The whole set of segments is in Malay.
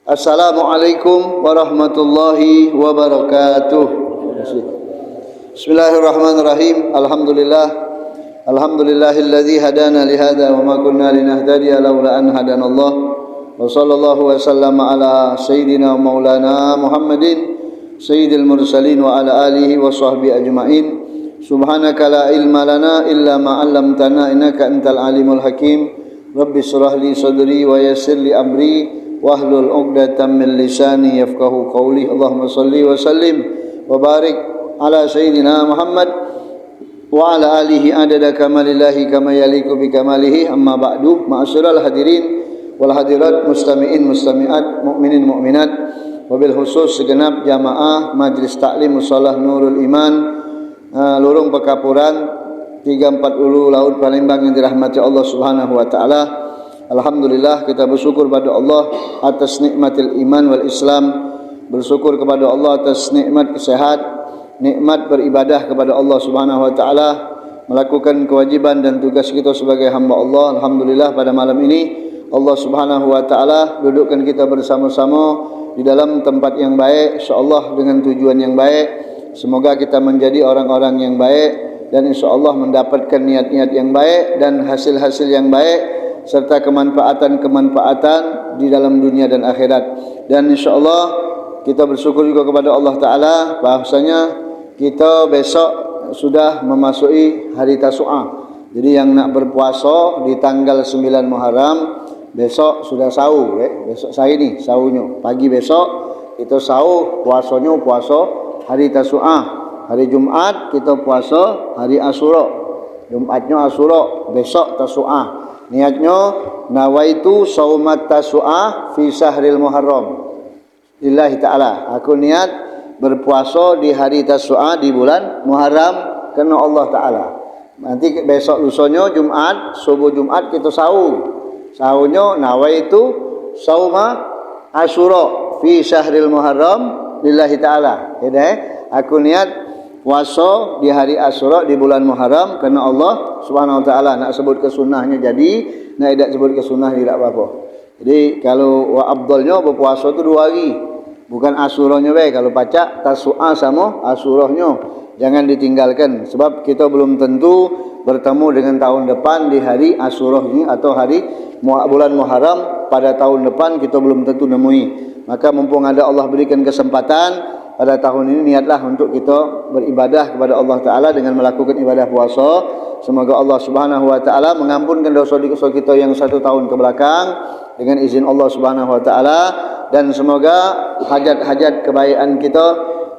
Assalamualaikum warahmatullahi wabarakatuh. Bismillahirrahmanirrahim. Alhamdulillahilladzi hadana li hadza wa ma kunna linahtadiya laula an hadanallah. Wa sallallahu wa sallama ala sayyidina maulana Muhammadin sayyidil mursalin wa ala alihi wa sahbihi ajmain. Subhanaka la ilma lana illa ma 'allamtana innaka antal alimul hakim. Rabbi shrah li sadri wa yassir li amri wahlul 'uqdatam min lisani yafqahu qawli. Allahumma shalli wa sallim wa barik ala sayyidina Muhammad wa ala alihi adada kamalillahi kama yaliku bi kamalihi. Amma ba'du. Ma'asyiral hadirin wal hadirat, mustami'in mustami'at, mukminin mukminat, wabil khusus segenap jamaah Majlis Taklim Mushalah Nurul Iman, Lorong Pekapuran 340 Laut Palembang yang dirahmati Allah Subhanahu wa taala. Alhamdulillah, kita bersyukur kepada Allah atas nikmatil iman wal Islam, bersyukur kepada Allah atas nikmat kesehat, nikmat beribadah kepada Allah Subhanahu wa taala, melakukan kewajiban dan tugas kita sebagai hamba Allah. Alhamdulillah, pada malam ini Allah Subhanahu wa taala dudukkan kita bersama-sama di dalam tempat yang baik, insyaallah dengan tujuan yang baik. Semoga kita menjadi orang-orang yang baik dan insyaallah mendapatkan niat-niat yang baik dan hasil-hasil yang baik serta kemanfaatan-kemanfaatan di dalam dunia dan akhirat. Dan insyaallah kita bersyukur juga kepada Allah taala bahwasanya kita besok sudah memasuki hari Tasu'a. Jadi yang nak berpuasa di tanggal 9 Muharram besok sudah sahur, besok saya ni sahurnya. Pagi besok kita sahur, puasanya puasa hari Tasu'a. Hari Jumaat kita puasa hari Asyura. Jumaatnya Asyura, besok Tasu'a. Niatnya nawaitu saumat Tasu'a fi syahril Muharram. Lillahi ta'ala, aku niat berpuasa di hari Tasu'a di bulan Muharram kerana Allah taala. Nanti besok lusanya Jumaat, subuh Jumaat kita sahur. Sahurnya nawaitu sauma Asyura fi syahril Muharram lillahi ta'ala. Aku niat puasa di hari Asyura di bulan Muharram kerana Allah Subhanahu wa taala. Nak sebut ke sunnahnya jadi, nak tidak sebut ke sunnah tidak apa-apa. Jadi kalau wa afdalnya berpuasa tu 2 hari. Bukan Asyuranya baik. Kalau pacak Tasu'a sama Asyurahnya jangan ditinggalkan, sebab kita belum tentu bertemu dengan tahun depan di hari Asyurah ini atau hari bulan Muharram pada tahun depan kita belum tentu nemui. Maka mumpung ada Allah berikan kesempatan pada tahun ini, niatlah untuk kita beribadah kepada Allah taala dengan melakukan ibadah puasa. Semoga Allah Subhanahu wa taala mengampunkan dosa-dosa kita yang 1 tahun ke belakang dengan izin Allah Subhanahu wa taala, dan semoga hajat-hajat kebaikan kita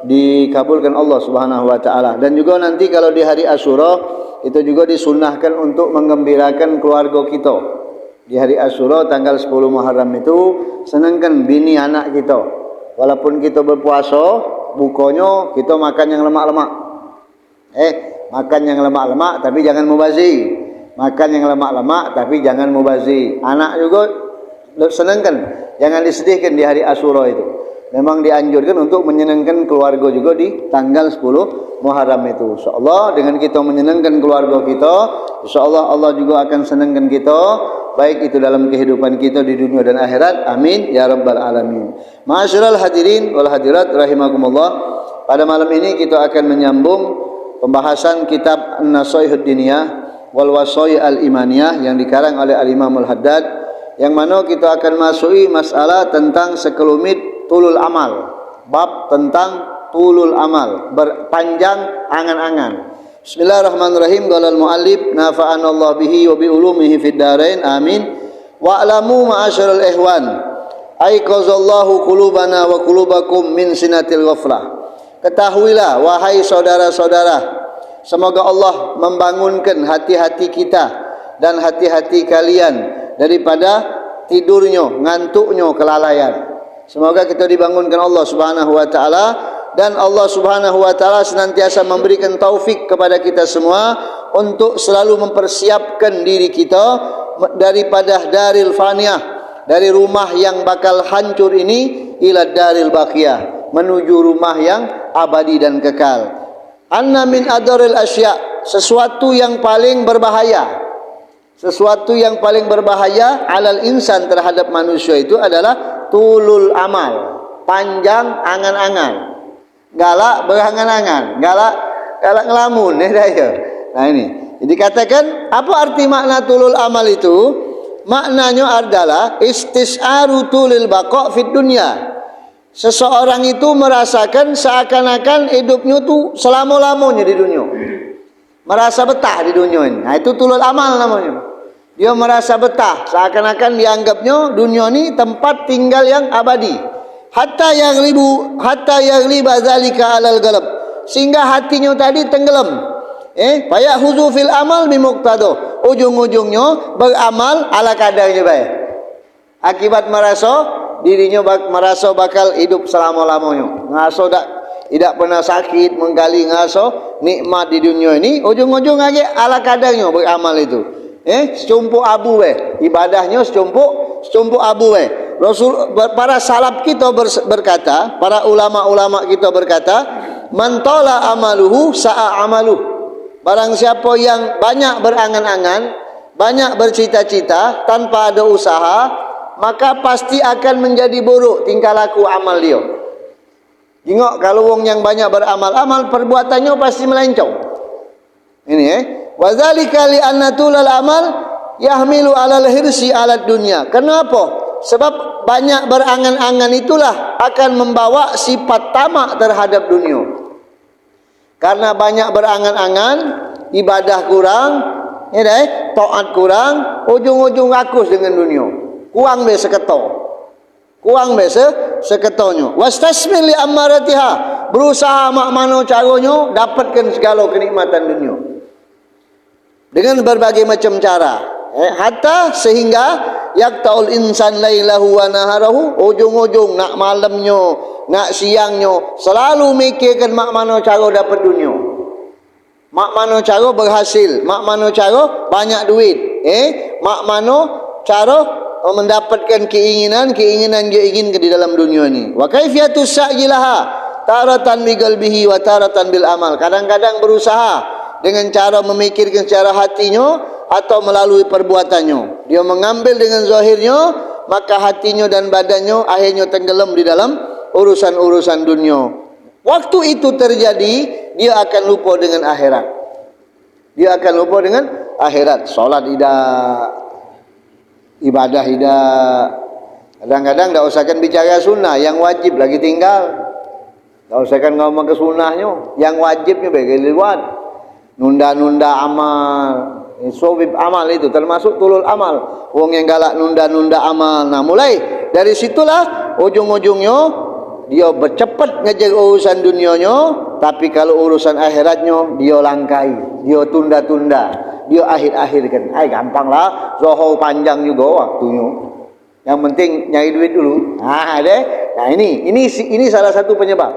dikabulkan Allah Subhanahu wa taala. Dan juga nanti kalau di hari Asyura itu juga disunnahkan untuk menggembirakan keluarga kita. Di hari Asyura tanggal 10 Muharram itu senangkan bini anak kita. Walaupun kita berpuasa, bukanya kita makan yang lemak-lemak. Makan yang lemak-lemak tapi jangan mubazir. Makan yang lemak-lemak tapi jangan mubazir. Anak juga senangkan, jangan disedihkan di hari Asyura itu. Memang dianjurkan untuk menyenangkan keluarga juga di tanggal 10 Muharram itu. InsyaAllah dengan kita menyenangkan keluarga kita, InsyaAllah Allah juga akan senangkan kita, baik itu dalam kehidupan kita di dunia dan akhirat. Amin ya rabbal alamin. Ma'asyiral hadirin wal hadirat rahimakumullah. Pada malam ini kita akan menyambung pembahasan kitab An-Nasaihud Diniyah wal Wasai' al-Imaniyah yang dikarang oleh Al-Imam Al-Haddad, yang mana kita akan masuki masalah tentang sekelumit tulul amal. Bab tentang tulul amal, berpanjang angan-angan. Bismillahirrahmanirrahim. Qala al-muallif nafa'anallahu bihi wa bi ulumihi fid dharain. Amin. Wa'lamu ma'asyiral ihwan aiqazallahu qulubana wa qulubakum min sinatil ghaflah. Ketahuilah wahai saudara-saudara, semoga Allah membangunkan hati-hati kita dan hati-hati kalian daripada tidurnya, ngantuknya, kelalaian. Semoga kita dibangunkan Allah Subhanahu wa taala, dan Allah Subhanahu wa taala senantiasa memberikan taufik kepada kita semua untuk selalu mempersiapkan diri kita daripada daril faniyah, dari rumah yang bakal hancur ini, ila daril baqiyah, menuju rumah yang abadi dan kekal. Anna min adaril asya', sesuatu yang paling berbahaya, sesuatu yang paling berbahaya alal insan, terhadap manusia itu adalah tulul amal, panjang angan-angan. Galak berangan-angan, galak ngelamun ya. Nah ini. Jadi katakan apa arti makna tulul amal itu? Maknanya adalah istis'aru tulil baqa' fid dunya. Seseorang itu merasakan seakan-akan hidupnya tu selama-lamanya di dunia. Merasa betah di dunia ini. Nah, itu tulul amal namanya. Dia merasa betah, seakan-akan dianggapnya dunia ini tempat tinggal yang abadi. Hatta yaghliba zalika 'alal galab. Sehingga hatinya tadi tenggelam. Payah huzu fil amal bimuqtado. Ujung-ujungnya beramal ala kadarnya baik. Akibat dirinya merasa bakal hidup selama-lamanya. Ngaso tidak pernah sakit, menggali ngaso nikmat di dunia ini, ujung-ujung lagi ala kadarnya beramal itu. Secumpuk abu ibadahnya secumpuk abu para salaf kita berkata, para ulama-ulama kita berkata, man tala amaluhu sa'a amaluh. Barang siapa yang banyak berangan-angan, banyak bercita-cita tanpa ada usaha, maka pasti akan menjadi buruk tingkah laku amal dia. Tengok kalau wong yang banyak beramal-amal, perbuatannya pasti melencong. Ini wa dzalika li anna tulal amal yahmilu 'alal hirsi 'alad dunya. Kenapa? Sebab banyak berangan-angan itulah akan membawa sifat tamak terhadap dunia. Karena banyak berangan-angan, ibadah kurang, taat kurang, ujung-ujung rakus dengan dunia. Kuang be seketonyo. Wastasmil li amaratiha, berusaha mak mano caranya dapatkan segala kenikmatan dunia dengan berbagai macam cara. Hatta sehingga yaqtaul insan lailahu wa naharahu, ujung-ujung nak malamnya, nak siangnya selalu mikirkan mak mano cara dapat dunia. Mak mano cara berhasil, mak mano cara banyak duit, mak mano cara mendapatkan keinginan dia inginkan di dalam dunia ini. Wa kaifiyatus sa'yilaha taratan bi qalbihi wa taratan bil amal. Kadang-kadang berusaha dengan cara memikirkan secara hatinya atau melalui perbuatannya. Dia mengambil dengan zahirnya, maka hatinya dan badannya akhirnya tenggelam di dalam urusan-urusan dunia. Waktu itu terjadi, dia akan lupa dengan akhirat. Salat tidak, ibadah tidak. Kadang-kadang tak usahkan bicara sunnah, yang wajib lagi tinggal. Tak usahkan ngomong ke sunnahnya, yang wajibnya bagi lewat. Nunda-nunda amal. Sobib amal itu termasuk tulul amal. Wong yang galak nunda-nunda amal. Nah, mulai dari situlah ujung-ujungnya dia bercepat ngejar urusan dunianya, tapi kalau urusan akhiratnya dia langkai, dia tunda-tunda, dia akhir-akhirkan. Gampang lah, zohor panjang juga waktunya. Yang penting nyari duit dulu. Nah, ini salah satu penyebab.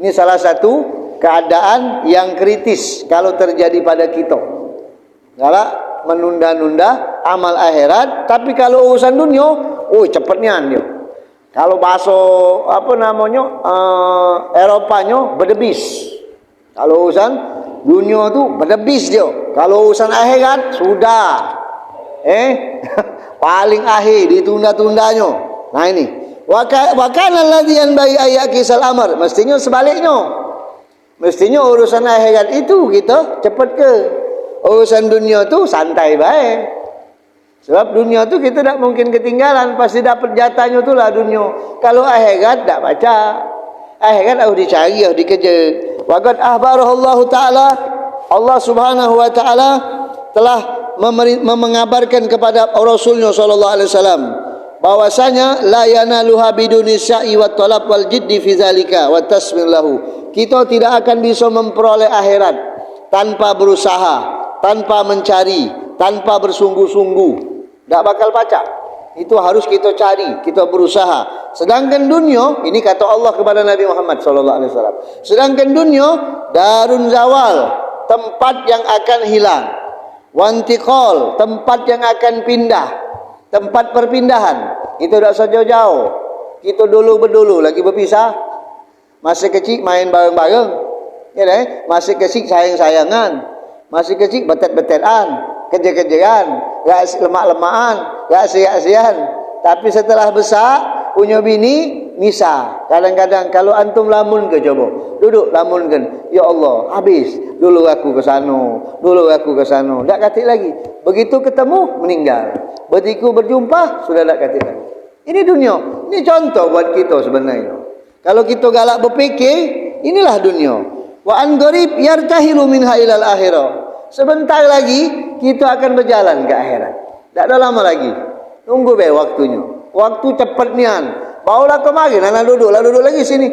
Ini salah satu keadaan yang kritis kalau terjadi pada kita. Galak menunda-nunda amal akhirat, tapi kalau urusan dunia, cepatnya dia. Kalau bahasa Eropanya berdebis. Kalau urusan dunia tu berdebis dia. Kalau urusan akhirat sudah. Paling akhir ditunda-tundanya. Nah ini. Wa kana alladhi yanbaghi ayyakisal amr. Mestinya sebaliknya. Mestinya urusan akhirat itu kita cepat ke. Urusan dunia tu santai baik. Sebab dunia tu kita tak mungkin ketinggalan, pasti dapat jatahnya tu lah dunia. Kalau akhirat tak baca. Akhirat harus dicari, harus dikejar. Wa qad ahbarallahu taala, Allah Subhanahu wa taala telah mengabarkan kepada Rasulnya sallallahu alaihi wasallam bahwasanya la yanaluha biduni sa'i wa talab wal jiddi fi zalika wa tasmil lahu. Kita tidak akan bisa memperoleh akhirat tanpa berusaha, tanpa mencari, tanpa bersungguh-sungguh. Tak bakal pacak. Itu harus kita cari, kita berusaha. Sedangkan dunia, ini kata Allah kepada Nabi Muhammad sallallahu alaihi wasallam. Sedangkan dunia darun zawal, tempat yang akan hilang. Wantiqal, tempat yang akan pindah. Tempat perpindahan. Itu tak saja jauh. Kita dulu berdulu lagi berpisah. Masih kecil main bareng-bareng. Masih kecil sayang-sayangan. Masih kecil betet-betetan, kejar-kejaran, lemak-lemakan, sia-siaan. Tapi setelah besar, punya bini misah. Kadang-kadang kalau antum lamun ke coba, duduk lamunkan, ya Allah, habis. Dulu aku ke sana, tak katik lagi. Begitu ketemu meninggal. Begitu berjumpa sudah tak katik lagi. Ini dunia. Ini contoh buat kita sebenarnya. Kalau kita galak berfikir, inilah dunia. Wa an qarib yartahilu minha ilal akhirah. Sebentar lagi kita akan berjalan ke akhirat. Tak ada lama lagi. Tunggu be waktunya. Waktu cepat nian. Bawalah kemarin anak duduk lagi sini.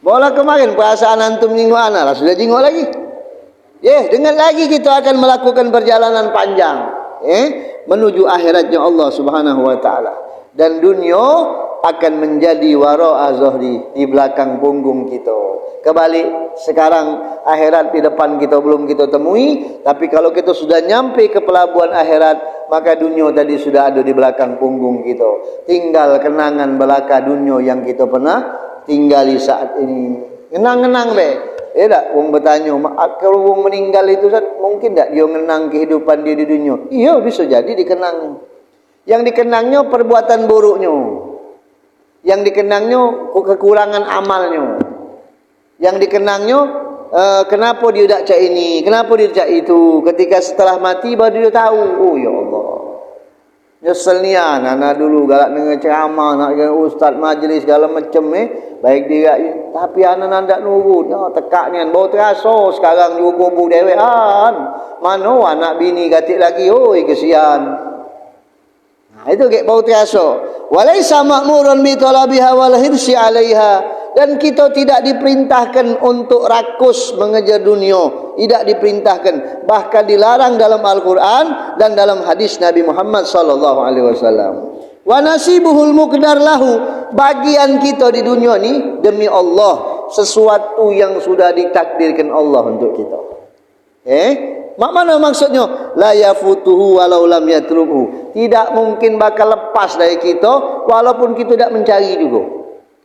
Bawalah kemarin perasaan antum jingok anak lah sudah jingok lagi. Dengan lagi kita akan melakukan perjalanan panjang menuju akhiratnya Allah Subhanahu wa taala. Dan dunia akan menjadi wara'a zuhri, di belakang punggung kita. Kebalik, sekarang akhirat di depan kita belum kita temui, tapi kalau kita sudah nyampe ke pelabuhan akhirat, maka dunia tadi sudah ada di belakang punggung kita. Tinggal kenangan belaka dunia yang kita pernah tinggali saat ini. Ngenang-ngenang be. Tak, wong bertanya, kalau wong meninggal itu mungkin tak dia ngenang kehidupan dia di dunia? Iya, bisa jadi dikenang. Yang dikenangnya perbuatan buruknya. Yang dikenangnya kekurangan amalnya. Yang dikenangnya kenapa dia tak cak ini, kenapa dia cak itu. Ketika setelah mati baru dia tahu, oh ya Allah, nyesel nian anak dulu galak dengan ceramah, nak dengan ustaz majlis segala macam baik dia, tapi anak nandak nurut, tekak nian bau terasa sekarang juga kubu dewean. Mano anak bini gatik lagi, oi kesian. Itu kayak bau terasa. Walaisa ma'murun bi talabiha wal hirsi 'alaiha. Dan kita tidak diperintahkan untuk rakus mengejar dunia, tidak diperintahkan, bahkan dilarang dalam Al-Qur'an dan dalam hadis Nabi Muhammad sallallahu alaihi wasallam. Wa nasibuhul muqdar lahu, bagian kita di dunia ni demi Allah, sesuatu yang sudah ditakdirkan Allah untuk kita. Mana maksudnya? La yafutuhu walau lam yatruku. Tidak mungkin bakal lepas dari kita walaupun kita tidak mencari juga.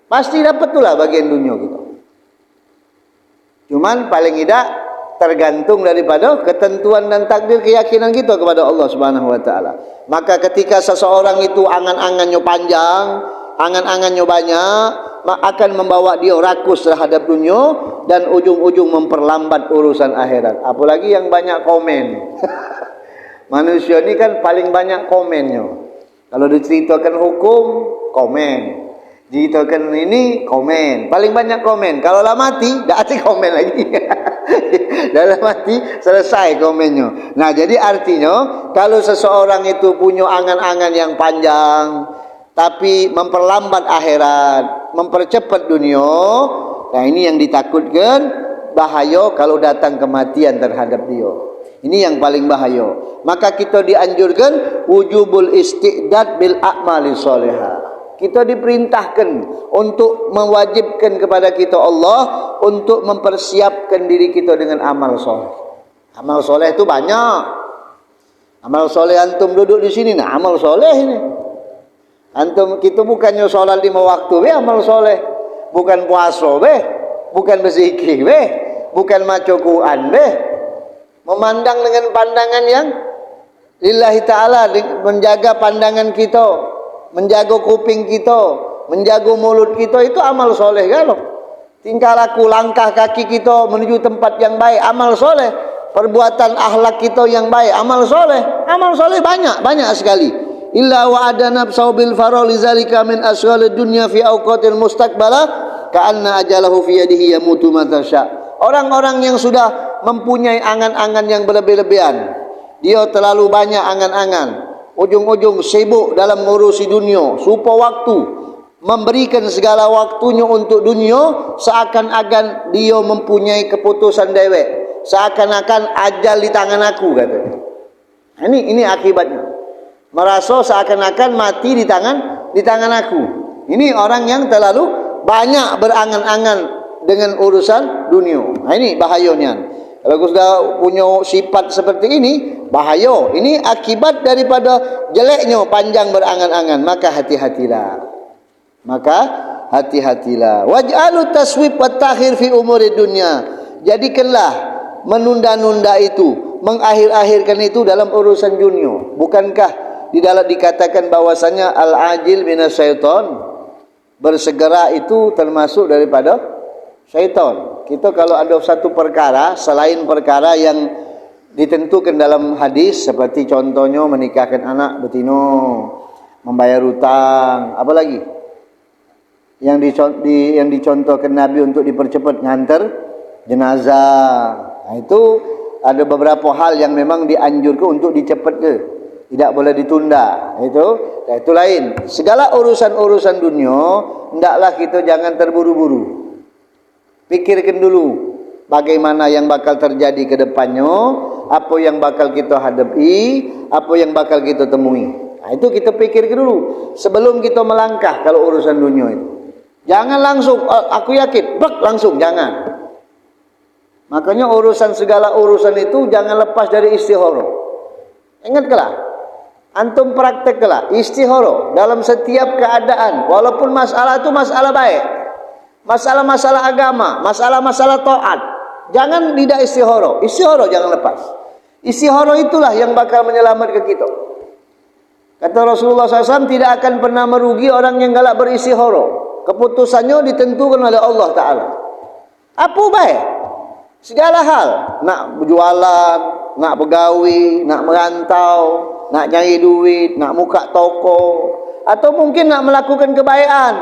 Pasti dapat itulah bagian dunia kita. Cuman paling tidak tergantung daripada ketentuan dan takdir keyakinan kita kepada Allah Subhanahu wa taala. Maka ketika seseorang itu angan-angannya panjang, angan-angannya banyak, akan membawa dia rakus terhadap dunia dan ujung-ujung memperlambat urusan akhirat. Apalagi yang banyak komen. Manusia ini kan paling banyak komennya. Kalau diceritakan hukum, komen. Diceritakan ini, komen. Paling banyak komen. Kalau lah mati, tak ada komen lagi. Dalam mati, selesai komennya. Nah, jadi artinya, kalau seseorang itu punya angan-angan yang panjang, tapi memperlambat akhirat, mempercepat dunia, nah ini yang ditakutkan, bahaya kalau datang kematian terhadap dia. Ini yang paling bahaya. Maka kita dianjurkan wujubul istiqdad bil a'mali sholihah. Kita diperintahkan untuk mewajibkan kepada kita Allah untuk mempersiapkan diri kita dengan amal soleh. Amal soleh itu banyak. Amal soleh antum duduk di sini, nah amal soleh ini. Antum kita bukannya sholat 5 waktu, amal soleh. Bukan puasa, bukan berzikir, bukan maca Quran, memandang dengan pandangan yang lillahi ta'ala, menjaga pandangan kita, menjaga kuping kita, menjaga mulut kita, itu amal soleh kalau. Tingkah laku langkah kaki kita menuju tempat yang baik, amal soleh. Perbuatan akhlak kita yang baik, amal soleh. Amal soleh banyak sekali. Illa wa ada nafsahu bil farali zalika min asghalid dunya fi awqatil mustaqbala ka'anna ajalahu fi yadihi yamutu mata sya. Orang-orang yang sudah mempunyai angan-angan yang berlebih-lebihan, dia terlalu banyak angan-angan, ujung-ujung sibuk dalam mengurusi dunia, lupa waktu, memberikan segala waktunya untuk dunia, seakan-akan dia mempunyai keputusan dewek, seakan-akan ajal di tangan aku, katanya. Ini akibatnya. Merasa seakan-akan mati di tangan aku. Ini orang yang terlalu banyak berangan-angan dengan urusan dunia. Nah, ini bahayanya. Kalau sudah punya sifat seperti ini, bahaya. Ini akibat daripada jeleknya panjang berangan-angan. Maka hati-hatilah. Waj'alu taswib wa takhir fi umuri dunya. Jadikanlah menunda-nunda itu, mengakhir-akhirkan itu dalam urusan dunia. Bukankah di dalam dikatakan bahwasanya al-ajil minasyaiton, bersegera itu termasuk daripada syaitan. Kita kalau ada satu perkara selain perkara yang ditentukan dalam hadis, seperti contohnya menikahkan anak betino, membayar hutang, apa lagi yang dicontohkan Nabi untuk dipercepat ngantar jenazah. Nah, itu ada beberapa hal yang memang dianjurkan untuk dicepatkan, tidak boleh ditunda. Itu lain. Segala urusan-urusan dunia hendaklah kita jangan terburu-buru. Pikirkan dulu bagaimana yang bakal terjadi ke depannya, apa yang bakal kita hadapi, apa yang bakal kita temui. Nah, itu kita pikirkan dulu sebelum kita melangkah kalau urusan dunia itu. Jangan langsung, aku yakin, langsung, jangan. Makanya segala urusan itu jangan lepas dari istihara. Ingatlah, antum prakteklah istihara dalam setiap keadaan. Walaupun masalah itu masalah baik, masalah-masalah agama, masalah-masalah taat, jangan tidak istihara. Istihara jangan lepas. Istihara itulah yang bakal menyelamatkan kita. Kata Rasulullah SAW, tidak akan pernah merugi orang yang galak beristihara. Keputusannya ditentukan oleh Allah Ta'ala. Apa baik? Segala hal. Nak berjualan, nak bergawi, nak merantau, nak cari duit, nak buka toko, atau mungkin nak melakukan kebaikan,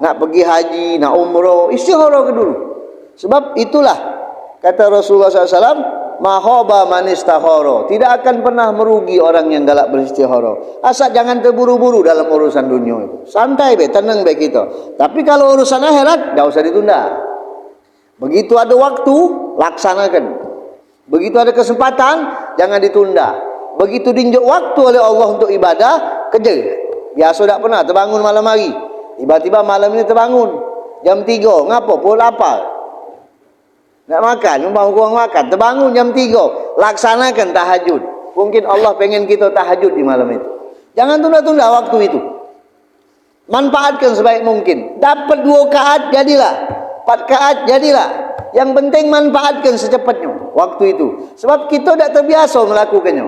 nak pergi haji, nak umrah, istihara dulu. Sebab itulah kata Rasulullah SAW, mahaba man istihara, tidak akan pernah merugi orang yang galak beristihara. Asal jangan terburu-buru dalam urusan dunia itu. Santai be, tenang be kita. Tapi kalau urusan akhirat, enggak usah ditunda. Begitu ada waktu, laksanakan. Begitu ada kesempatan, jangan ditunda. Begitu diinjak waktu oleh Allah untuk ibadah, kerja. Biasa tak pernah terbangun malam hari. Tiba-tiba malam ini terbangun jam 3, ngapa? Pukul 8. Nak makan, mau kurang makan, terbangun jam 3, laksanakan tahajud. Mungkin Allah pengen kita tahajud di malam itu. Jangan tunda-tunda waktu itu. Manfaatkan sebaik mungkin. Dapat 2 rakaat jadilah, 4 rakaat jadilah. Yang penting manfaatkan secepatnya waktu itu. Sebab kita tidak terbiasa melakukannya.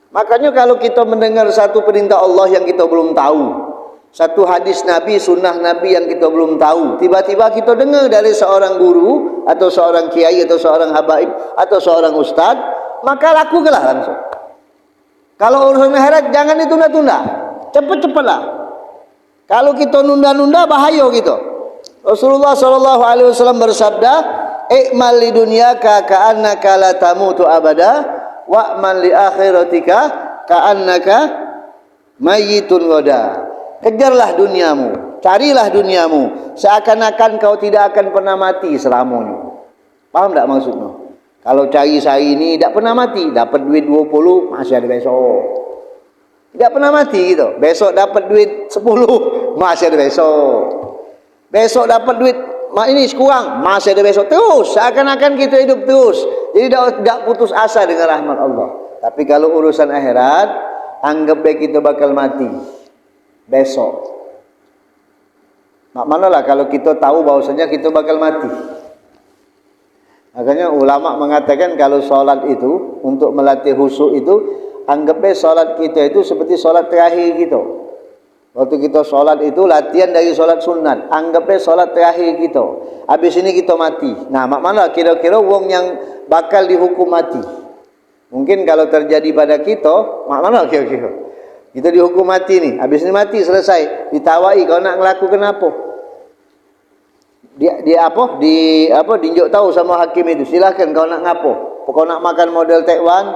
Makanya kalau kita mendengar satu perintah Allah yang kita belum tahu, satu hadis Nabi, sunnah Nabi yang kita belum tahu, tiba-tiba kita dengar dari seorang guru atau seorang kiai atau seorang habaib atau seorang ustaz, maka lakukanlah langsung. Kalau urusan akhirat jangan ditunda-tunda, cepat-cepatlah. Kalau kita nunda-nunda bahaya gitu. Rasulullah SAW bersabda, "I'mal li dunyaka ka'annaka la tamutu abada, wa'mal li akhiratika ka'annaka mayyitun ghada." Kejarlah duniamu, carilah duniamu, seakan-akan kau tidak akan pernah mati selamanya. Paham tak maksudnya? Kalau cari sehari ini tidak pernah mati, dapat duit 20 masih ada besok. Tidak pernah mati gitu. Besok dapat duit 10 masih ada besok. Besok dapat duit ini kurang masih ada besok. Terus seakan-akan kita hidup terus. Jadi tidak putus asa dengan rahmat Allah. Tapi kalau urusan akhirat, anggap baik kita bakal mati besok. Manalah kalau kita tahu bahwasanya kita bakal mati. Makanya ulama mengatakan kalau solat itu untuk melatih khusyuk itu, anggapnya solat kita itu seperti solat terakhir kita. Waktu kita solat itu latihan dari solat sunat, anggapnya solat terakhir kita. Habis ini kita mati. Nah, mana kira-kira wong yang bakal dihukum mati? Mungkin kalau terjadi pada kita, mana kira-kira? Kita dihukum mati nih, habis ini mati selesai, ditawai kau nak ngelakukan apa? Dinjuk tahu sama hakim itu, silakan kau nak ngapo? Kau nak makan model Taiwan?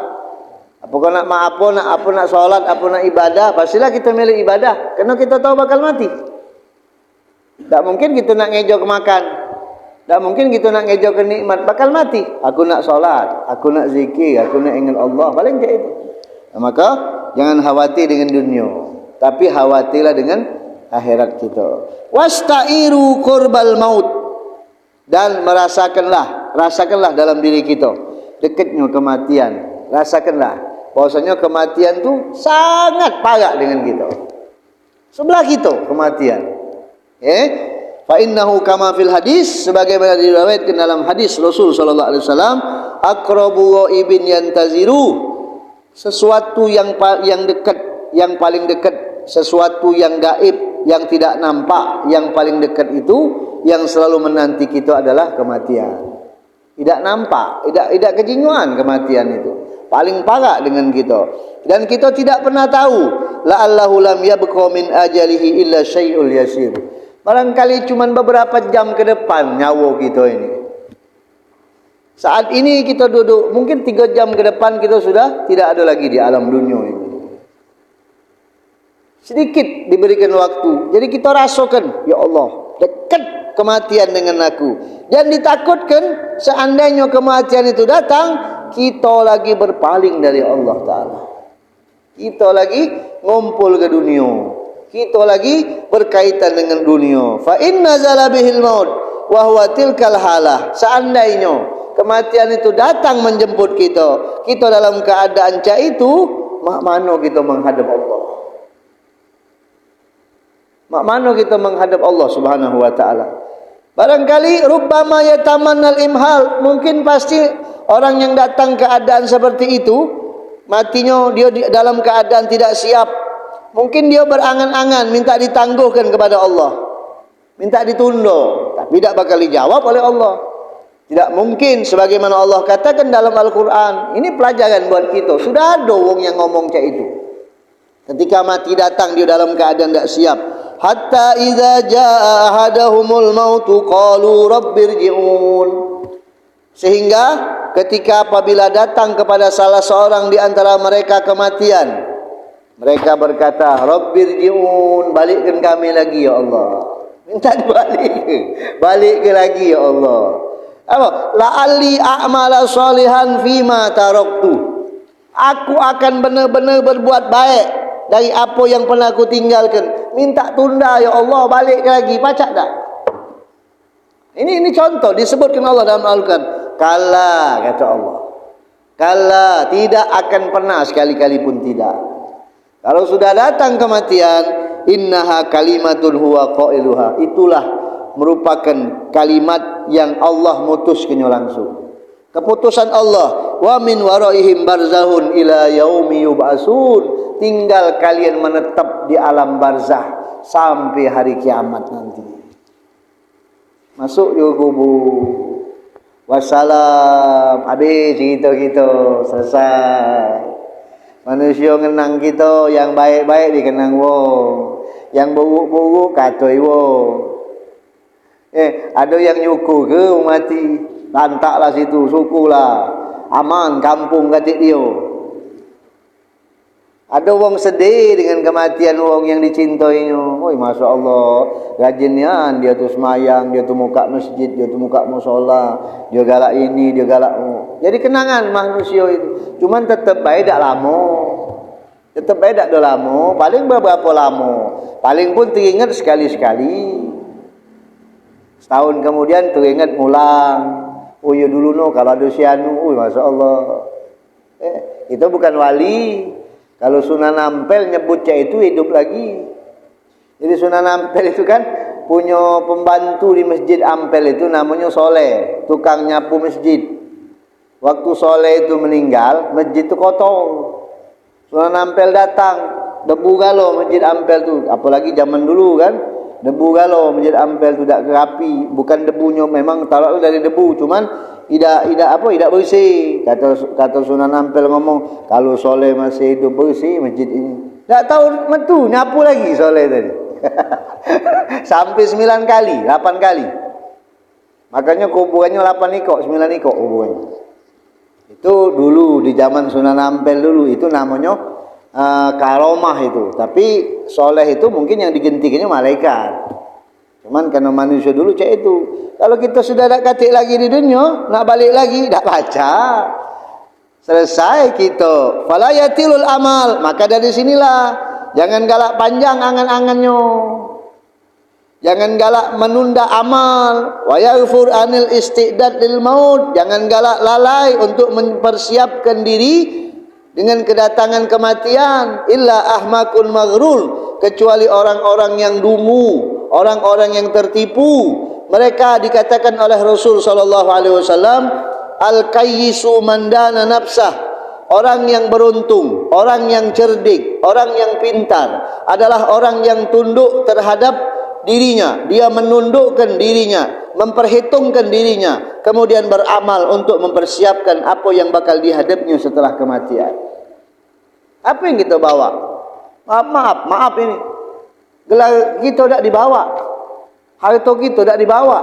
Apa kau nak nak solat, apa nak ibadah? Pastilah kita milih ibadah, karena kita tahu bakal mati. Tak mungkin kita nak ngejo ke makan, tak mungkin kita nak ngejo ke nikmat, bakal mati. Aku nak solat, aku nak zikir, aku nak ingat Allah, paling kayak itu. Nah, maka jangan khawatir dengan dunia, tapi khawatirlah dengan akhirat kita. Wasta'iru qurbal maut, dan rasakanlah dalam diri kita dekatnya kematian. Rasakanlah bahwasanya kematian tu sangat parah dengan kita. Sebelah kita kematian. Fa innahu kama fil hadis, sebagaimana diriwayatkan dalam hadis Rasul sallallahu alaihi wasallam, aqrabu ghaibin yantaziru, sesuatu yang dekat, yang paling dekat, sesuatu yang gaib, yang tidak nampak, yang paling dekat itu yang selalu menanti kita adalah kematian. Tidak nampak, tidak kejinguan kematian itu. Paling parah dengan kita. Dan kita tidak pernah tahu, la'allahu lam yabqa min ajalihi illa syai'ul yasir. Barangkali cuma beberapa jam ke depan nyawa kita ini. Saat ini kita duduk, mungkin 3 jam ke depan kita sudah tidak ada lagi di alam dunia ini. Sedikit diberikan waktu. Jadi kita rasakan, ya Allah, dekat kematian dengan aku. Dan ditakutkan seandainya kematian itu datang, kita lagi berpaling dari Allah Ta'ala. Kita lagi ngumpul ke dunia. Kita lagi berkaitan dengan dunia. Fa inna zala bihil maut wa huwa tilkal halah. Seandainya kematian itu datang menjemput kita, kita dalam keadaan cak itu, mak mana kita menghadap Allah? Mak mana kita menghadap Allah Subhanahu wa taala? Barangkali rubbama yatamannal imhal, mungkin pasti orang yang datang keadaan seperti itu, matinya dia dalam keadaan tidak siap. Mungkin dia berangan-angan minta ditangguhkan kepada Allah, minta ditunda, tapi tidak bakal dijawab oleh Allah. Tidak mungkin, sebagaimana Allah katakan dalam Al-Quran. Ini pelajaran buat kita. Sudah ada orang yang ngomong kayak itu. Ketika mati datang dia dalam keadaan tidak siap. Hatta idza jaa ahadahumul mautu qalu rabbirji'un. Sehingga ketika apabila datang kepada salah seorang di antara mereka kematian, mereka berkata, rabbirji'un, balikkan kami lagi ya Allah. Minta dibalik. Balik ke lagi ya Allah. Apa? La'alli a'mala salihan fima taraktu. Aku akan benar-benar berbuat baik dari apa yang pernah aku tinggalkan. Minta tunda ya Allah, balik lagi. Pacak tak? Ini contoh disebutkan Allah dalam Al-Quran. Kala, kata Allah. Kala, tidak akan pernah, sekali-kali pun tidak. Kalau sudah datang kematian, innaha kalimatun huwa qailuha. Itulah merupakan kalimat yang Allah mutuskannya langsung. Keputusan Allah, wa min waraihim barzahun ila yaumi yub'atsun. Tinggal kalian menetap di alam barzah sampai hari kiamat nanti. Masuk juga kubur. Wassalam. Habis kita selesai. Manusia ngenang kita, yang baik-baik dikenang wong, yang buruk-buruk katoi wong. Ada yang nyuku ke mati, lantaklah situ, sukulah, aman kampung katik dia. Ada wong sedih dengan kematian wong yang dicintainya. Oi, masya Allah, rajinnya dia tu semayang, dia tu muka masjid, dia tu muka musola, dia galak ini, dia galak. Jadi kenangan manusia itu. Cuman tetap baik tak lama. Tetap baik tak lama. Paling beberapa lama. Paling pun teringat sekali-sekali. Setahun kemudian teringat mulang. Oh ya dulu no, kalau ada si anu, masya Allah. Itu bukan wali. Kalau Sunan Ampel nyebutnya itu hidup lagi. Jadi Sunan Ampel itu kan punya pembantu di Masjid Ampel itu namanya Soleh, tukang nyapu masjid. Waktu Soleh itu meninggal, masjid itu kotor. Sunan Ampel datang, debu galau Masjid Ampel itu, apalagi zaman dulu kan, debu galau Masjid Ampel itu tidak rapi, bukan debunya memang taruh dari debu, cuman tidak bersih. Kata Sunan Ampel ngomong, kalau Soleh masih hidup bersih masjid ini. Tak tahu metu nyapu lagi Soleh tadi. Sampai 9 kali, 8 kali. Makanya kuburannya 8 ikok, 9 ikok kuburannya. Itu dulu di zaman Sunan Ampel dulu, itu namanya karomah itu. Tapi Soleh itu mungkin yang digentikannya malaikat. Cuman karena manusia dulu cak itu. Kalau kita sudah tak katik lagi di dunia, nak balik lagi, tak baca. Selesai kita. Fala yatilul amal. Maka dari sinilah, jangan galak panjang angan-angannya. Jangan galak menunda amal. Wa yaghfur anil istidad lil maut. Jangan galak lalai untuk mempersiapkan diri dengan kedatangan kematian. Illa ahmakun maghrul. Kecuali orang-orang yang dungu, orang-orang yang tertipu. Mereka dikatakan oleh Rasul sallallahu alaihi wasallam, al-kayyisu man dana nafsah. orang yang beruntung, orang yang cerdik, orang yang pintar adalah orang yang tunduk terhadap dirinya. Dia menundukkan dirinya, memperhitungkan dirinya, kemudian beramal untuk mempersiapkan apa yang bakal dihadapnya setelah kematian. Apa yang kita bawa? Maaf ini. Gelar kita tak dibawa. Harta kita tak dibawa.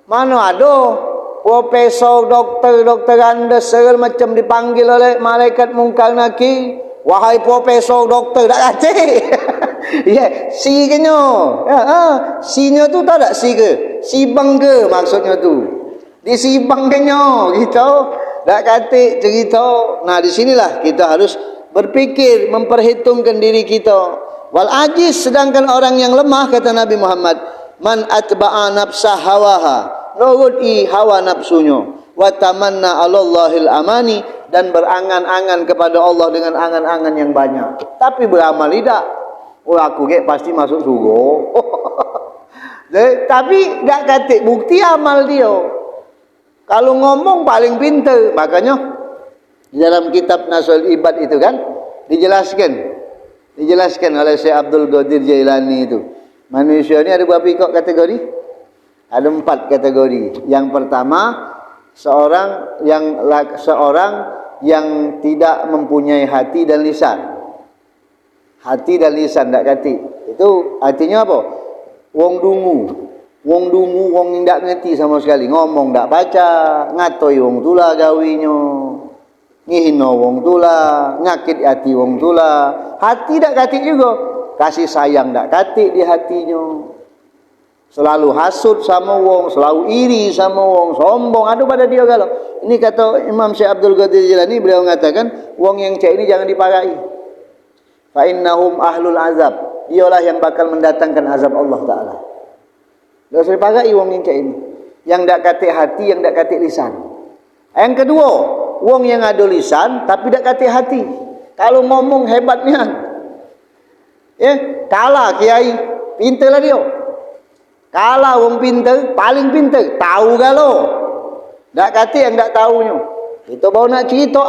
Mana ada profesor, doktor anda segala macam dipanggil oleh malaikat mungkar nakir. Wahai profesor, doktor, tak kata. Ya, si kenyo. Si nya tu tak ada si ke? Si bang ke maksudnya tu. Di si bang kenyo gitu. Tak kata cerita. Nah, di sinilah kita harus berpikir, memperhitungkan diri kita. Wal ajiz, sedangkan orang yang lemah, kata Nabi Muhammad, man atba'a nafsa hawaha, nuruti hawa nafsunya, wa tamanna 'alallahil amani, dan berangan-angan kepada Allah dengan angan-angan yang banyak, tapi beramal tidak. Oh, aku ke pasti masuk surga. Tapi tak kata bukti amal dia. Kalau ngomong paling pintar. Makanya di dalam kitab Nasul Ibad itu kan dijelaskan oleh Syekh Abdul Qadir Jailani itu. Manusia ini ada berapa kategori? Ada 4 kategori. Yang pertama, seorang yang tidak mempunyai hati dan lisan. Hati dan lisan tak kati. Itu artinya apa? Wong dungu, wong ndak ngerti sama sekali. Ngomong tak baca, ngatoi wong tula gawinya, ngihino wong tula, nyakit hati wong tula. Hati tak kati juga. Kasih sayang tak kati di hatinya. Selalu hasud sama wong, selalu iri sama wong, sombong ada pada dia kalau. Ini kata Imam Syekh Abdul Qadir Jilani, beliau mengatakan wong yang cek ini jangan dipakai. Fa innahum ahlul azab. Dialah yang bakal mendatangkan azab Allah Taala. Enggak usah dipakai wong yang cek ini. Yang tak kati hati, yang tak kati lisan. Yang kedua, wong yang ada lisan tapi tak kati hati. Kalau ngomong hebatnya. Kalah kiai, pintarlah dia. Kalah wong pintar, paling pintar, tahu galo. Tak kata yang tak tahunya. Kita baru nak cerita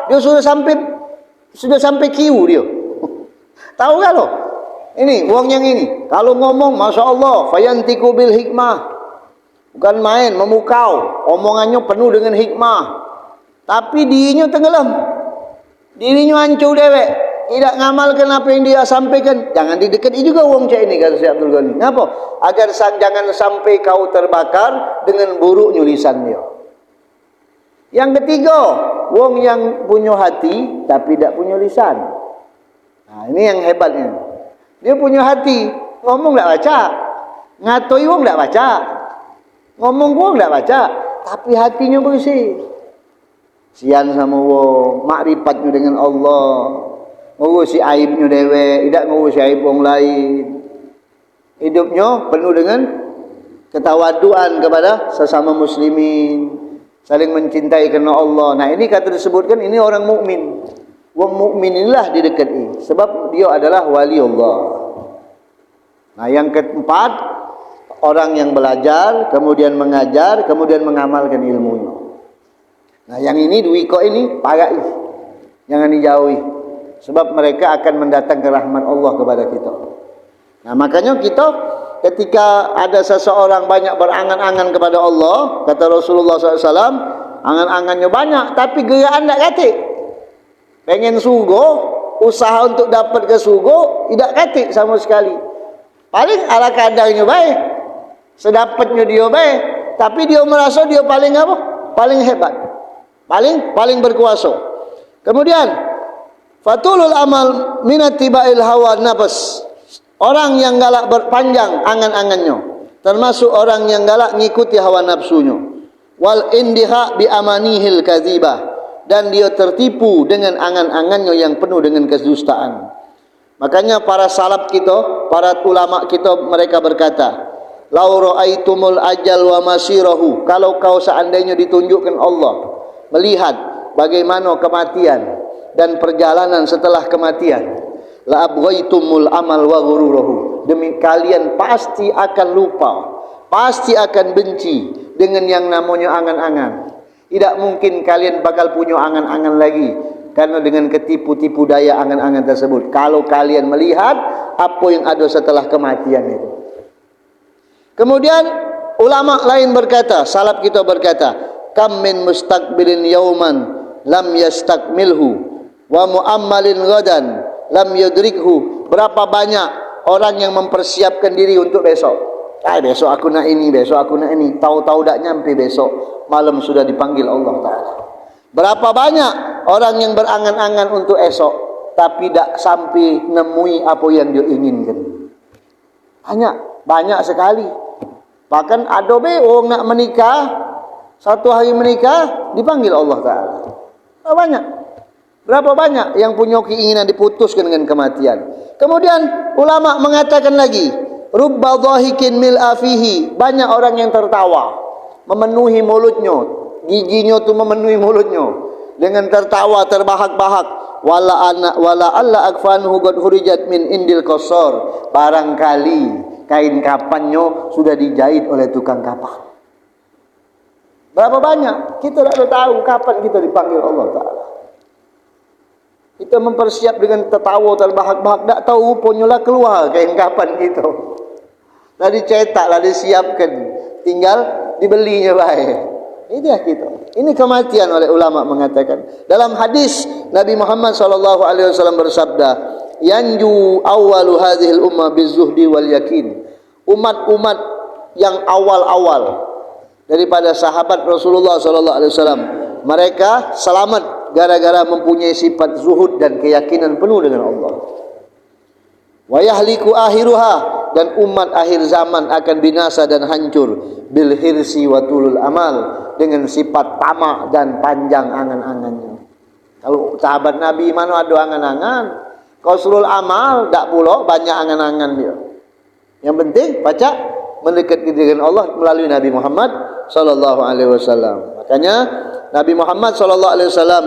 dia sudah sampai kiu dia. Tahu galo. Ini wong yang ini, kalau ngomong masya-Allah, fayantiku bil hikmah. Bukan main, memukau, omongannya penuh dengan hikmah. Tapi dirinya tenggelam. Dirinya hancur dewek. Tidak ngamalkan apa yang dia sampaikan. Jangan didekati juga wong cak ini, kata Syekh Abdul Ghani. Kenapa? Agar jangan sampai kau terbakar dengan buruknya lisan dia. Yang ketiga, wong yang punya hati tapi tidak punya lisan. Nah, ini yang hebatnya. Dia punya hati, ngomong tak baca, ngatoi wong tak baca, ngomong wong tak baca, tapi hatinya bersih. Sian sama wong, makrifat dengan Allah. Ngurusi aibnya dewe, tidak ngurusi aib orang lain. Hidupnya penuh dengan ketawaduan kepada sesama muslimin, saling mencintai kerana Allah. Nah, ini kata disebutkan ini orang mukmin. Wong mukmin inilah didekati sebab dia adalah wali Allah. Nah, yang keempat, orang yang belajar, kemudian mengajar, kemudian mengamalkan ilmunya. Nah, yang ini duiko ini pakai, jangan dijauhi. Sebab mereka akan mendatangkan rahmat Allah kepada kita. Nah, makanya kita ketika ada seseorang banyak berangan-angan kepada Allah, kata Rasulullah SAW, angan-angannya banyak, tapi gerakan tak katik. Pengen surga, usaha untuk dapat ke surga, tidak katik sama sekali. Paling ala kadarnya baik, sedapatnya dia baik, tapi dia merasa dia paling apa? Paling hebat, paling berkuasa. Kemudian fatulul amal minatiba'il hawa nafas. Orang yang galak berpanjang angan-angannya, termasuk orang yang galak ngikuti hawa nafsunya. Wal indiha bi amanihil kadzibah, dan dia tertipu dengan angan-angannya yang penuh dengan kedustaan. Makanya para salaf kita, para ulama kita, mereka berkata, lau ra'aitumul ajal wa masirahu, kalau kau seandainya ditunjukkan Allah, melihat bagaimana kematian dan perjalanan setelah kematian, la abghaitumul amal wa ghururahu, demi kalian pasti akan lupa, pasti akan benci dengan yang namanya angan-angan. Tidak mungkin kalian bakal punya angan-angan lagi. karena dengan ketipu-tipu daya angan-angan tersebut. Kalau kalian melihat apa yang ada setelah kematian itu. Kemudian ulama lain berkata, salaf kita berkata, kam min mustaqbilin yauman lam yastakmilhu wa muammalin ghadan lam yudrikhu. Berapa banyak orang yang mempersiapkan diri untuk besok. Besok aku nak ini, besok aku nak ini. Tahu-tahu tak nyampe besok, malam sudah dipanggil Allah Ta'ala. Berapa banyak orang yang berangan-angan untuk esok, tapi tak sampai nemui apa yang dia inginkan. Banyak sekali. Bahkan ada orang nak menikah, satu hari menikah, dipanggil Allah Ta'ala. Berapa banyak yang punya keinginan diputuskan dengan kematian. Kemudian ulama mengatakan lagi, rubba dhahikin mil'a fihi, banyak orang yang tertawa, memenuhi mulutnya, giginya tu memenuhi mulutnya dengan tertawa terbahak-bahak. Wala alla akfanuhu qad hurijat min indil qasar, barangkali kain kapannya sudah dijahit oleh tukang kapan. Berapa banyak kita tak tahu kapan kita dipanggil Allah Ta'ala. Kita mempersiap dengan tertawa terbahak-bahak, tak tahu rupanya lah keluar kain kapan kita. Dah dicetak, dah disiapkan, tinggal dibelinya baik. Inilah kita. Ini kematian oleh ulama mengatakan. Dalam hadis Nabi Muhammad SAW bersabda, yanju awwalu hadhil ummah bizuhdi wal yakin. Umat-umat yang awal-awal daripada sahabat Rasulullah SAW, mereka selamat gara-gara mempunyai sifat zuhud dan keyakinan penuh dengan Allah. Wa yahliku akhiruha, dan umat akhir zaman akan binasa dan hancur bil hirsi wa tulul amal, dengan sifat tamak dan panjang angan-angannya. Kalau sahabat Nabi mana ada angan-angan, qasurul amal tak pula banyak angan-angan dia. Yang penting baca mendekat dengan Allah melalui Nabi Muhammad sallallahu alaihi wasallam. Makanya Nabi Muhammad sallallahu alaihi wasallam,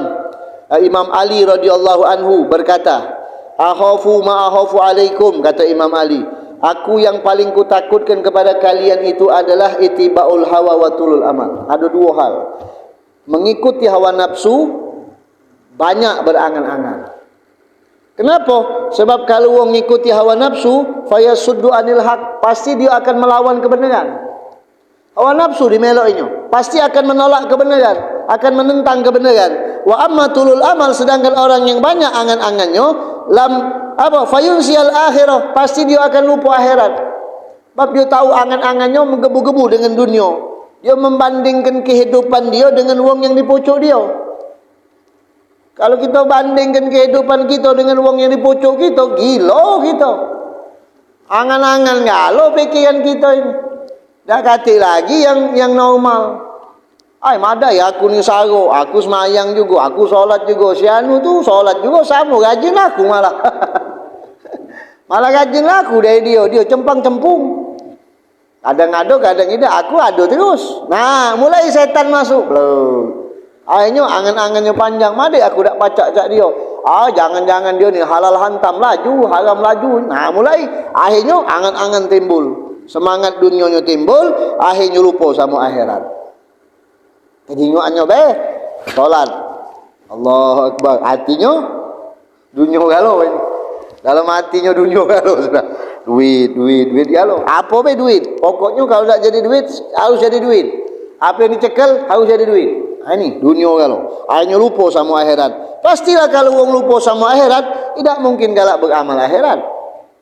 Imam Ali radhiyallahu anhu berkata, akhafu ma akhafu alaikum, kata Imam Ali, aku yang paling kutakutkan kepada kalian itu adalah itibaul hawa wa tulul amal. Ada dua hal, mengikuti hawa nafsu, banyak berangan-angan. Kenapa? Sebab kalau orang mengikuti hawa nafsu, fayasuddu anil haq, pasti dia akan melawan kebenaran. Hawa nafsu dimeloknya, pasti akan menolak kebenaran, akan menentang kebenaran. Wa amma tulul amal, sedangkan orang yang banyak angan-angannya, fayunsial akhirah, pasti dia akan lupa akhirat. Sebab dia tahu angan-angannya menggebu-gebu dengan dunia. Dia membandingkan kehidupan dia dengan wong yang di pucuk dia. Kalau kita bandingkan kehidupan kita dengan wong yang di pucuk kita, gila kita. Angan-angan galau pikiran kita ini. Dah kata lagi yang normal. Madai aku ni saruk, aku semayang juga, aku solat juga. Si anu tu solat juga sama, rajin aku malah. Malah rajin aku dari dia cempang-cempung. Kadang ada, kadang tidak, aku ada terus. Nah, mulai setan masuk. Belum. Akhirnya angan-angannya panjang, madai aku tak pacak dia. Jangan-jangan dia ni halal hantam laju, haram laju. Nah, mulai akhirnya angan-angan timbul. Semangat dunianya timbul, akhirnya lupa sama akhirat. Kejinguannya solat. Allahu Akbar. Hatinya dunia galau. Dalam hatinya dunia galau sudah. Duit galau. Apa duit? Pokoknya kalau tak jadi duit, harus jadi duit. Apa yang dicekal, harus jadi duit. Ini dunia galau. Akhirnya lupa sama akhirat. Pastilah kalau orang lupa sama akhirat, tidak mungkin galak beramal akhirat.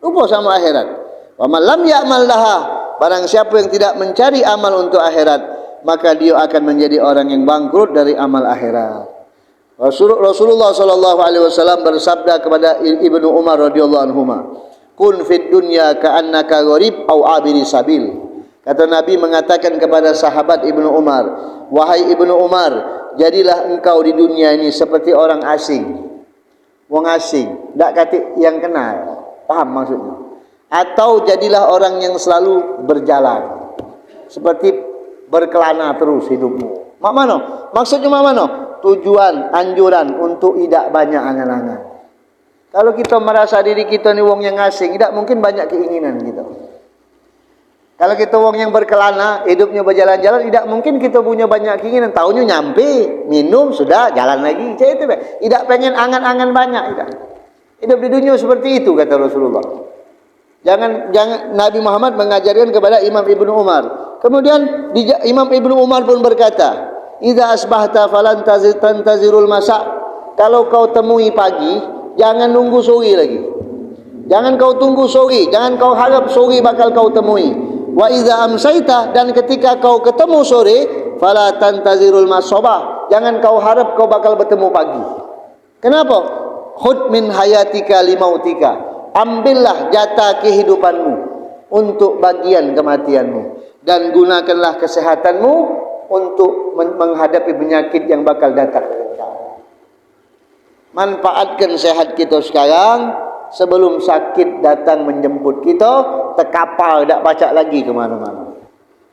Lupa sama akhirat. Wa man lam ya'mal laha, barang siapa yang tidak mencari amal untuk akhirat, maka dia akan menjadi orang yang bangkrut dari amal akhirat. Rasulullah sallallahu alaihi wasallam bersabda kepada Ibnu Umar radhiyallahu anhuma, kun fid dunya ka'annaka gharib au abiri sabil. Kata Nabi mengatakan kepada sahabat Ibnu Umar, wahai Ibnu Umar, jadilah engkau di dunia ini seperti orang asing. Wong asing, tak kata yang kenal. Paham maksudnya? Atau jadilah orang yang selalu berjalan, seperti berkelana terus hidupmu. Mak mana? Maksudnya mak mana? Tujuan, anjuran untuk tidak banyak angan-angan. Kalau kita merasa diri kita ni wong yang asing, tidak mungkin banyak keinginan kita. Kalau kita orang yang berkelana, hidupnya berjalan-jalan, tidak mungkin kita punya banyak keinginan. Tahunya nyampe, minum, sudah, jalan lagi. Macam itu, tidak pengen angan-angan banyak. Tidak. Hidup di dunia seperti itu, kata Rasulullah. Jangan Nabi Muhammad mengajarkan kepada Imam Ibnu Umar. Kemudian Imam Ibnu Umar pun berkata, "Idza asbahta falan tantazirul masa." Kalau kau temui pagi, jangan nunggu sore lagi. Jangan kau tunggu sore, jangan kau harap sore bakal kau temui. Wa idza amsayta, dan ketika kau ketemu sore, fala tantazirul masabah. Jangan kau harap kau bakal bertemu pagi. Kenapa? Khud min hayatika limautika. Ambillah jatah kehidupanmu untuk bagian kematianmu, dan gunakanlah kesehatanmu untuk menghadapi penyakit yang bakal datang. Manfaatkan sehat kita sekarang sebelum sakit datang menjemput kita, terkapar tak pacak lagi ke mana-mana.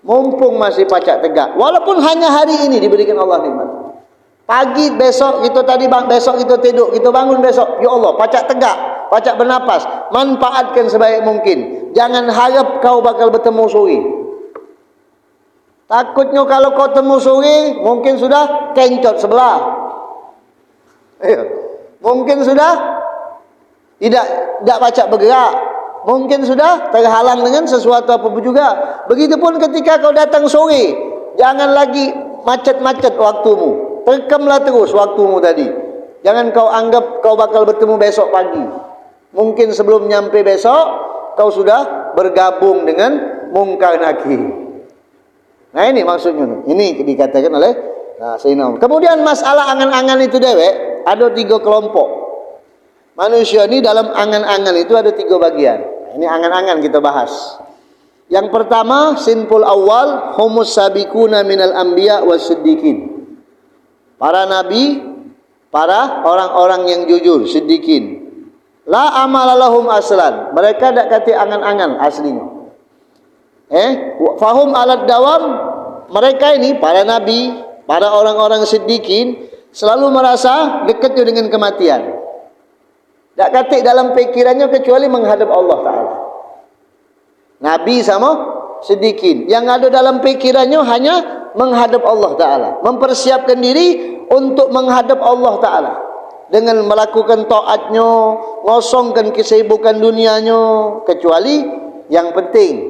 Mumpung masih pacak tegak, walaupun hanya hari ini diberikan Allah nikmat. Pagi besok kita tadi besok kita tidur, kita bangun besok, ya Allah, pacak tegak, pacak bernapas. Manfaatkan sebaik mungkin. Jangan harap kau bakal bertemu sore. Takutnya kalau kau temu sore, mungkin sudah kencot sebelah. Mungkin sudah tidak pacak bergerak. Mungkin sudah terhalang dengan sesuatu apa pun juga. Begitupun ketika kau datang sore, jangan lagi macet-macet waktumu. Terkemlah terus waktumu tadi. Jangan kau anggap kau bakal bertemu besok pagi. Mungkin sebelum nyampe besok, kau sudah bergabung dengan mungkar nakir. Nah ini maksudnya. Ini dikatakan oleh Sayyidina Umar. Kemudian masalah angan-angan itu dewek, ada 3 kelompok. Manusia ini dalam angan-angan itu ada 3 bagian. Ini angan-angan kita bahas. Yang pertama, sinful awal, humus sabiquna minal anbiya was siddiqin. Para nabi, para orang-orang yang jujur, siddiqin. La amalalahum aslan. Mereka tak kata angan-angan aslinya. Fahum alat dawam. Mereka ini, para nabi, para orang-orang siddiqin, selalu merasa dekatnya dengan kematian. Tak kata dalam fikirannya kecuali menghadap Allah Ta'ala. Nabi sama siddiqin. Yang ada dalam fikirannya hanya menghadap Allah Ta'ala. Mempersiapkan diri untuk menghadap Allah Ta'ala. Dengan melakukan taatnya, ngosongkan kesibukan dunianya. Kecuali yang penting.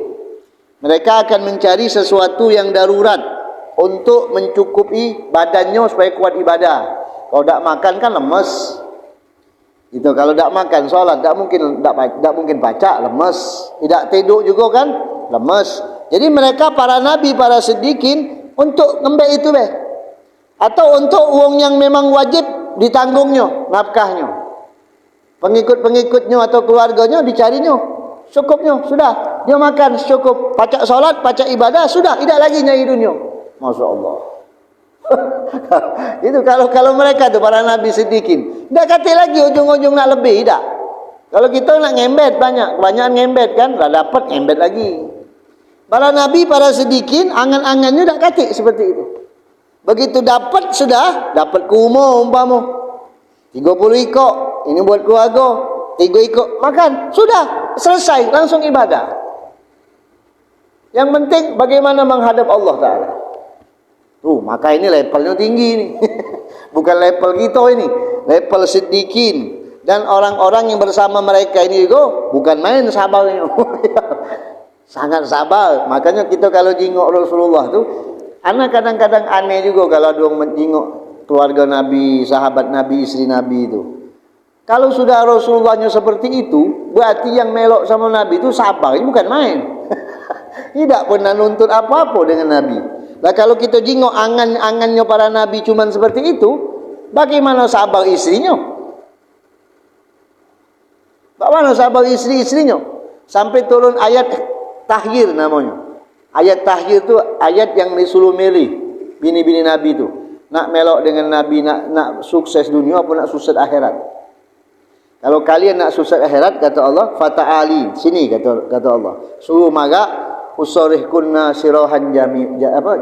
Mereka akan mencari sesuatu yang darurat untuk mencukupi badannya supaya kuat ibadah. Kalau tak makan kan lemes. Itu kalau tak makan solat tak mungkin baca, lemes. Tidak tidur juga kan lemes. Jadi mereka para nabi, para siddiqin untuk ngembek itu atau untuk uang yang memang wajib ditanggungnya, nafkahnya. Pengikut-pengikutnya atau keluarganya dicarinya, cukupnya sudah. Dia makan cukup, pacak solat, pacak ibadah, sudah, tidak lagi nyari dunia. Masya Allah. Itu kalau mereka tu para nabi siddiqin. Tak kata lagi ujung-ujung nak lebih, tak. Kalau kita nak ngembet banyak ngembet kan, dah dapat ngembet lagi. Para nabi, para siddiqin, angan-angannya tak kata seperti itu. Begitu dapat sudah, dapat kurma umpama 30 ekor, ini buat keluarga, 3 ekor makan, sudah selesai, langsung ibadah. Yang penting bagaimana menghadap Allah Ta'ala. Maka ini levelnya tinggi ini. Bukan level kita ini, level siddiqin. Dan orang-orang yang bersama mereka ini juga bukan main sabarnya. Sangat sabar. Makanya kita kalau jingok Rasulullah tu, anak kadang-kadang aneh juga kalau ada orang menjingok keluarga Nabi, sahabat Nabi, istri Nabi itu. Kalau sudah Rasulullahnya seperti itu, berarti yang melok sama Nabi itu sabar, ini bukan main. Tidak pernah nuntut apa-apa dengan Nabi. Nah kalau kita jingok angan-angannya para Nabi cuman seperti itu, bagaimana sabar istrinya? Bagaimana sabar istri-istrinya? Sampai turun ayat tahir namanya. Ayat tahir itu ayat yang disuruh milih bini-bini Nabi itu. Nak melok dengan Nabi, nak sukses dunia apa nak sukses akhirat. Kalau kalian nak sukses akhirat, kata Allah, fata'ali, sini kata Allah, suruh maga usarihkunna sirahan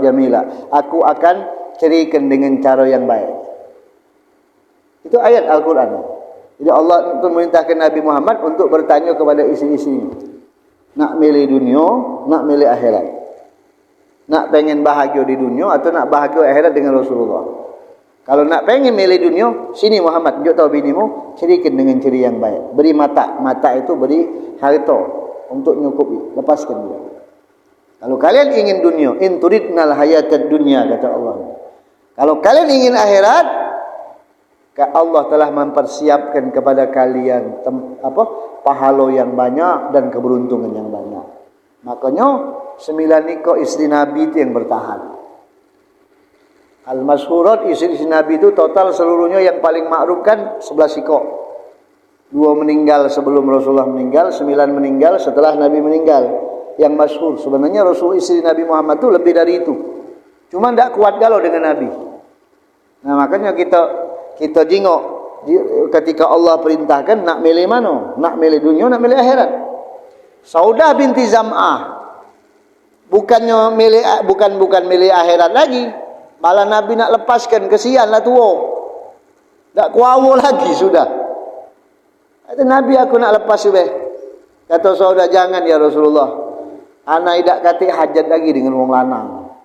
jamila. Aku akan cerikan dengan cara yang baik. Itu ayat Al-Quran. Jadi Allah itu memerintahkan Nabi Muhammad untuk bertanya kepada istri-istrinya. Nak milih dunia, nak milih akhirat. Nak pengen bahagia di dunia atau nak bahagia akhirat dengan Rasulullah. Kalau nak pengen milih dunia, sini Muhammad, tunjuk tahu binimu, cirikan dengan ciri yang baik. Beri mata, mata itu beri harta untuk nyukupi, lepaskan dia. Kalau kalian ingin dunia, in turidnal hayatad dunya, kata Allah. Kalau kalian ingin akhirat, Allah telah mempersiapkan kepada kalian pahala yang banyak dan keberuntungan yang banyak. Makanya 9 nikah istri Nabi itu yang bertahan. Al-Mashhurat istri Nabi itu total seluruhnya yang paling makruf kan 11 nikah. 2 meninggal sebelum Rasulullah meninggal, 9 meninggal setelah Nabi meninggal. Yang masyhur sebenarnya Rasul istri Nabi Muhammad itu lebih dari itu. Cuma tidak kuat galau dengan Nabi. Nah makanya kita jengok ketika Allah perintahkan nak milih mana? Nak milih dunia, nak milih akhirat. Saudah binti Zam'ah bukan milih akhirat lagi. Malah Nabi nak lepaskan, kesianlah tua. Tak kuawa lagi sudah. Kata Nabi, aku nak lepas subeh. Kata Saudah, jangan ya Rasulullah. Ana tidak kata hajat lagi dengan wong lanang.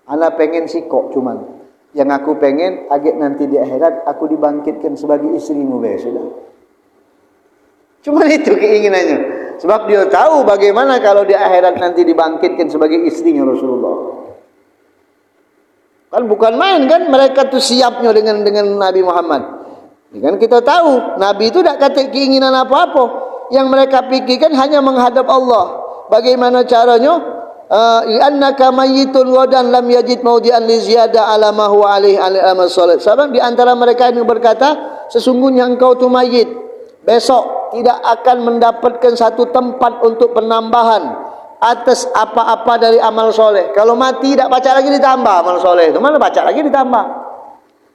Ana pengen sikok cuman. Yang aku pengen agak nanti di akhirat aku dibangkitkan sebagai istrimu be sudah. Cuma itu keinginannya. Sebab dia tahu bagaimana kalau di akhirat nanti dibangkitkan sebagai istrinya Rasulullah. Kan bukan main kan mereka tu siapnya dengan Nabi Muhammad. Kan kita tahu Nabi itu tidak kata keinginan apa-apa. Yang mereka pikirkan hanya menghadap Allah. Bagaimana caranya? Annaka mayyitun wadan lam yajid maudi'an li ziyada ala ma huwa alaihi al-amal salih. Sebab di antara mereka yang berkata, sesungguhnya engkau tu mayit. Besok tidak akan mendapatkan satu tempat untuk penambahan atas apa-apa dari amal soleh. Kalau mati tak baca lagi ditambah amal soleh itu. Mana baca lagi ditambah.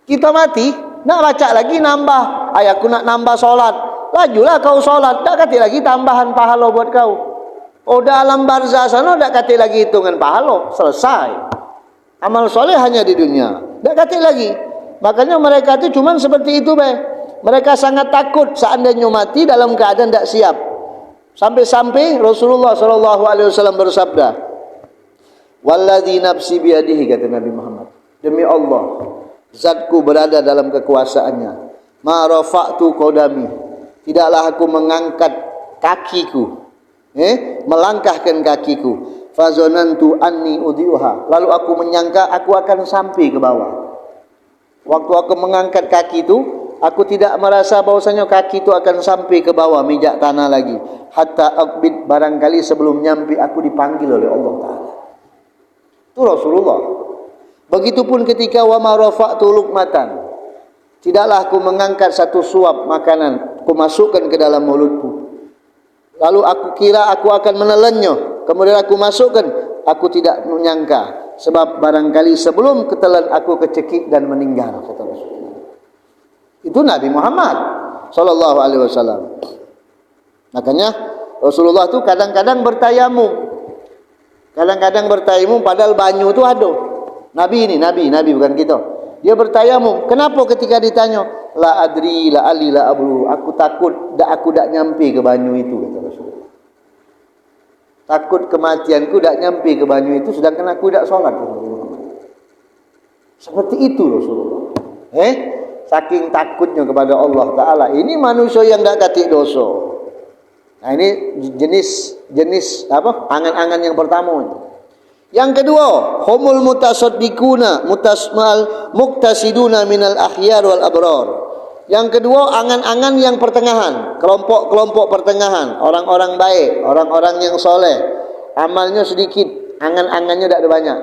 Kita mati nak baca lagi nambah. Aku nak nambah solat. Lajulah kau solat. Tak kata lagi tambahan pahala buat kau. Oh dalam barzah sana tak kata lagi hitungan pahala. Selesai. Amal soleh hanya di dunia. Tak kata lagi. Makanya mereka itu cuma seperti itu be. Mereka sangat takut seandainya mati dalam keadaan tak siap. Sampai-sampai Rasulullah SAW bersabda, "Walladzi nafsi biyadihi," kata Nabi Muhammad, demi Allah, zatku berada dalam kekuasaannya. Ma rafa'tu qadami, tidaklah aku mengangkat kakiku, melangkahkan kakiku. Fazanantu anni udhiuha, lalu aku menyangka aku akan sampai ke bawah. Waktu aku mengangkat kaki itu, aku tidak merasa bahwasanya kaki itu akan sampai ke bawah mijak tanah lagi. Hatta aqbid, barangkali sebelum nyampe aku dipanggil oleh Allah Ta'ala. Itu Rasulullah. Begitupun ketika wa ma rafa'tu luqmatan, tidaklah aku mengangkat satu suap makanan, aku masukkan ke dalam mulutku. Lalu aku kira aku akan menelannya, kemudian aku masukkan, aku tidak menyangka, sebab barangkali sebelum ketelan aku kecekik dan meninggal, kata Rasulullah. Itu Nabi Muhammad sallallahu alaihi wasallam. Makanya Rasulullah tu kadang-kadang bertayamum. Kadang-kadang bertayamum padahal banyu tu ada. Nabi bukan kita. Dia bertayamum. Kenapa ketika ditanya, la adri la ali la ablu, aku takut aku tak nyampe ke banyu itu, kata Rasulullah. Takut kematianku tak nyampe ke banyu itu sedangkan aku tak solat. Seperti itu Rasulullah. Saking takutnya kepada Allah Ta'ala. Ini manusia yang tak katik dosa. Nah ini jenis apa? Angan-angan yang pertama. Yang kedua, humul mutasaddiquna muktasiduna minal akhyar wal abrar. Yang kedua, angan-angan yang pertengahan, kelompok-kelompok pertengahan, orang-orang baik, orang-orang yang soleh, amalnya sedikit, angan-angannya tak ada banyak.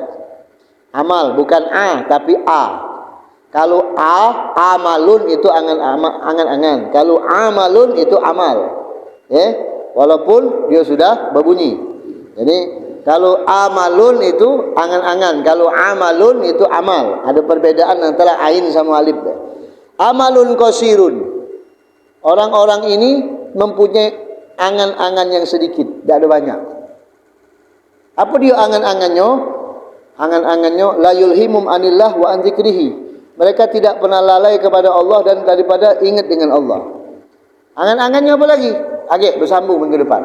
Amal bukan A tapi A. Kalau amalun itu angan-angan. Kalau amalun itu amal. Walaupun dia sudah berbunyi. Jadi kalau amalun itu angan-angan, kalau amalun itu amal. Ada perbedaan antara ain sama alif. Amalun qasirun. Orang-orang ini mempunyai angan-angan yang sedikit, tidak ada banyak. Apa dia angan-angannya? Angan-angannya la yulhimum anillah wa an dzikrihi. Mereka tidak pernah lalai kepada Allah dan daripada ingat dengan Allah. Angan-angannya apa lagi? Agak bersambung ke depan.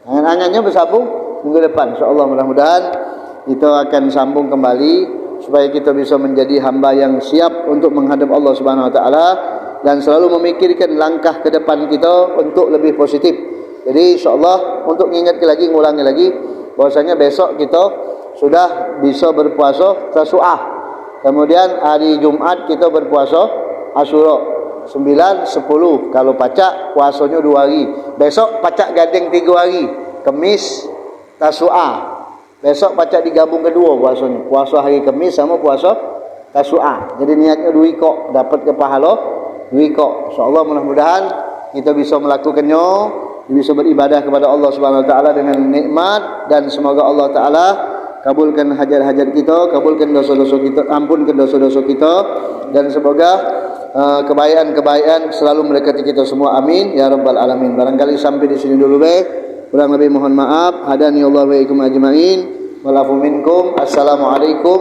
Angan-angannya bersambung minggu depan insyaallah, mudah-mudahan kita akan sambung kembali supaya kita bisa menjadi hamba yang siap untuk menghadap Allah Subhanahu wa taala dan selalu memikirkan langkah ke depan kita untuk lebih positif. Jadi insyaallah untuk mengingatkan lagi, ngulangi lagi bahwasanya besok kita sudah bisa berpuasa Tasu'ah. Kemudian hari Jumaat kita berpuasa Asyura. 9, 10 kalau pacak puasanya 2 hari. Besok pacak gading 3 hari. Kemis Tasu'ah. Besok pacak digabung kedua puasanya. Puasa hari Kemis sama puasa Tasu'ah. Jadi niatnya 2 ikok, dapat ke pahala 2 ikok. Insyaallah mudah-mudahan kita bisa melakukannya, bisa beribadah kepada Allah Subhanahu wa taala dengan nikmat, dan semoga Allah taala kabulkan hajat-hajat kita, kabulkan dosa-dosa kita, ampunkan dosa-dosa kita, dan semoga kebaikan-kebaikan selalu mendekati kita semua. Amin ya rabbal alamin. Barangkali sampai di sini dulu be. Kurang lebih mohon maaf. Hadani Allah wa ikum ajmain. Wal afu minkum. Assalamualaikum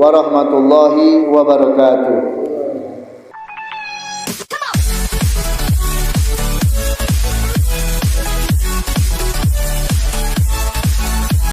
warahmatullahi wabarakatuh.